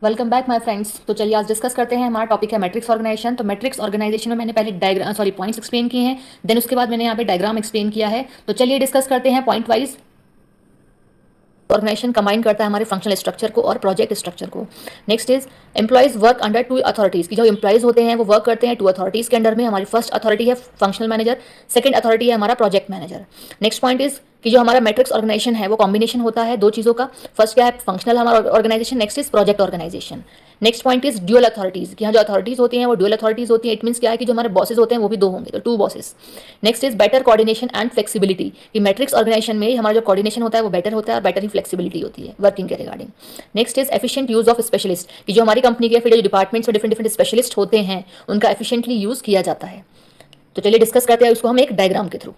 Welcome back my friends. तो चलिए आज डिस्कस करते हैं। हमारा टॉपिक है मैट्रिक्स ऑर्गेनाइजेशन। तो मैट्रिक्स ऑर्गेनाइजेशन में मैंने पहले पॉइंट्स एक्सप्लेन किए हैं, देन उसके बाद मैंने यहाँ पे डायग्राम एक्सप्लेन किया है। तो चलिए डिस्कस करते हैं पॉइंट वाइज। ऑर्गेनाइजेशन कंबाइन करता है हमारे फंक्शनल स्ट्रक्चर को और प्रोजेक्ट स्ट्रक्चर को। Next is employees work under to authorities की जो एम्प्लॉइज होते हैं वो वर्क करते हैं टू अथॉरिटीज के अंडर में। हमारी फर्स्ट अथॉरिटी है फंक्शनल मैनेजर, सेकंड अथॉरिटी है हमारा project manager. Next point is कि जो हमारा मैट्रिक्स ऑर्गेनाइजेशन है वो कॉम्बिनेशन होता है दो चीज़ों का। फर्स्ट क्या है, फंक्शनल हमारा organisation, next is project organisation. Next point is dual authorities कि यहाँ जो अथॉरिटीज होती हैं वो ड्यूअल अथॉरिटीज होती हैं। इट मीन्स क्या है कि जो हमारे बॉसेज होते हैं वो भी दो होंगे, तो two bosses. Next is better coordination and flexibility कि मैट्रिक्स ऑर्गेनाइजेशन में हमारा जो कोऑर्डिनेशन होता है वो बेटर होता है और बेटर ही फ्लेक्सिबिलिटी होती है वर्किंग के regarding. Next is efficient use of specialist कि जो हमारी कंपनी के फिर जो डिपार्टमेंट्स में डिफरेंट डिफरेंट स्पेशलिस्ट होते हैं उनका एफिशिएंटली यूज किया जाता है। तो चलिए डिस्कस करते हैं उसको हम एक डायग्राम के थ्रू।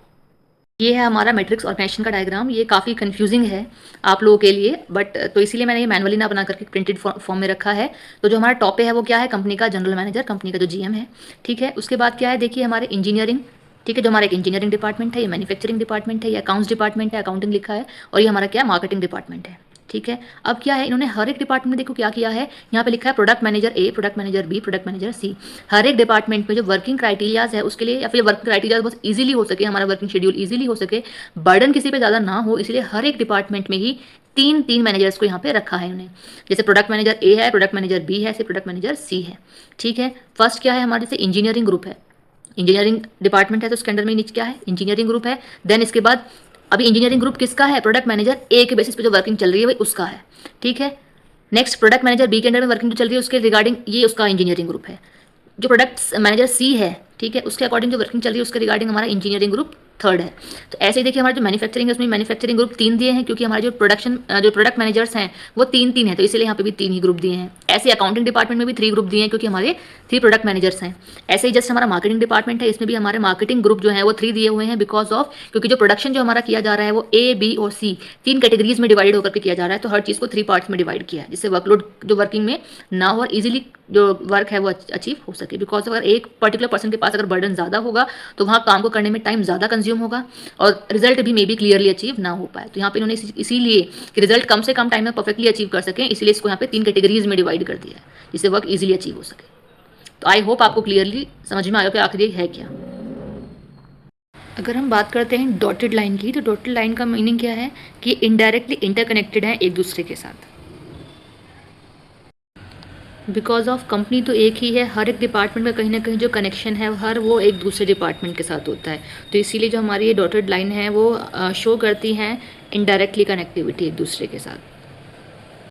ये है हमारा मैट्रिक्स ऑर्गेनाइजेशन का डायग्राम। ये काफ़ी कंफ्यूजिंग है आप लोगों के लिए, बट तो इसीलिए मैंने ये मैनुअली ना बना करके प्रिंटेड फॉर्म में रखा है। तो जो हमारा टॉप पे है वो क्या है, कंपनी का जनरल मैनेजर, कंपनी का जो जीएम है, ठीक है। उसके बाद क्या है, देखिए हमारे इंजीनियरिंग, ठीक है, जो हमारा एक इंजीनियरिंग डिपार्टमेंट है, ये मैन्युफैक्चरिंग डिपार्टमेंट है, ये अकाउंट्स डिपार्टमेंट है, अकाउंटिंग लिखा है, और ये हमारा क्या है, मार्केटिंग डिपार्टमेंट है, ठीक है। अब क्या है, इन्होंने हर एक डिपार्टमेंट में देखो क्या किया है, यहाँ पे लिखा है product manager A, product manager B, product manager C. हर एक डिपार्टमेंट में जो वर्किंग क्राइटेरियाज है उसके लिए, या फिर वर्किंग क्राइटेरियाज बहुत ईजिली हो सके, हमारा वर्किंग शेड्यूल ईजिली हो सके, बर्डन किसी पे ज़्यादा ना हो, इसलिए हर एक डिपार्टमेंट में ही तीन तीन मैनेजर्स को यहाँ पे रखा है उन्हें। जैसे प्रोडक्ट मैनेजर ए है, प्रोडक्ट मैनेजर बी है, ऐसे प्रोडक्ट मैनेजर सी है, ठीक है। फर्स्ट क्या है हमारे, जैसे इंजीनियरिंग ग्रुप है, इंजीनियरिंग डिपार्टमेंट है तो उसके अंडर में नीचे क्या है, इंजीनियरिंग ग्रुप है। देन इसके बाद अभी इंजीनियरिंग ग्रुप किसका है, प्रोडक्ट मैनेजर ए के बेसिस पे जो वर्किंग चल रही है वही उसका है, ठीक है। नेक्स्ट प्रोडक्ट मैनेजर बी के अंडर में वर्किंग जो चल रही है उसके रिगार्डिंग ये उसका इंजीनियरिंग ग्रुप है। जो प्रोडक्ट मैनेजर सी है, ठीक है, उसके अकॉर्डिंग जो वर्किंग चल रही है उसके रिगार्डिंग हमारा इंजीनियरिंग ग्रुप थर्ड है। तो ऐसे ही देखिए हमारा जो मैन्युफैक्चरिंग है उसमें मैन्युफैक्चरिंग ग्रुप तीन दिए हैं, क्योंकि हमारे जो प्रोडक्ट मैनेजर्स हैं वो तीन तीन है, तो इसलिए यहाँ पे भी तीन ही ग्रुप दिए हैं। ऐसे अकाउंटिंग डिपार्टमेंट में भी थ्री ग्रुप दिए हैं, क्योंकि हमारे थ्री प्रोडक्ट मैनेजर्स हैं। ऐसे ही जस्ट हमारा मार्केटिंग डिपार्टमेंट है, इसमें भी हमारे मार्केटिंग ग्रुप जो है वो थ्री दिए हुए हैं, बिकॉज ऑफ क्योंकि जो प्रोडक्शन जो हमारा किया जा रहा है वो ए, बी और सी तीन कैटेगरीज में डिवाइड होकर के किया जा रहा है। तो हर चीज़ को थ्री पार्ट्स में डिवाइड किया है, जिससे वर्कलोड जो वर्किंग में ना हो और इजीली जो वर्क है वो अचीव हो सके। बिकॉज अगर एक पर्टिकुलर पर्सन के पास अगर बर्डन ज़्यादा होगा तो वहाँ काम को करने में टाइम ज़्यादा कंज्यूम होगा और रिजल्ट भी मे बी क्लियरली अचीव ना हो पाए। तो यहाँ पे इन्होंने इसीलिए कि रिजल्ट कम से कम टाइम में परफेक्टली अचीव कर सकें, इसलिए इसको यहाँ पे तीन कैटेगरीज में डिवाइड कर दिया है, जिससे वर्क इजीली अचीव हो सके। तो आई होप आपको क्लियरली समझ में आया कि आखिर ये है क्या। अगर हम बात करते हैं डॉटेड लाइन की, तो डॉटेड लाइन का मीनिंग क्या है कि इनडायरेक्टली इंटरकनेक्टेड है एक दूसरे के साथ। बिकॉज ऑफ कंपनी तो एक ही है, हर एक डिपार्टमेंट में कहीं ना कहीं जो कनेक्शन है हर वो एक दूसरे डिपार्टमेंट के साथ होता है। तो इसीलिए जो हमारी ये डॉटेड लाइन है वो शो करती हैं इनडायरेक्टली कनेक्टिविटी एक दूसरे के साथ।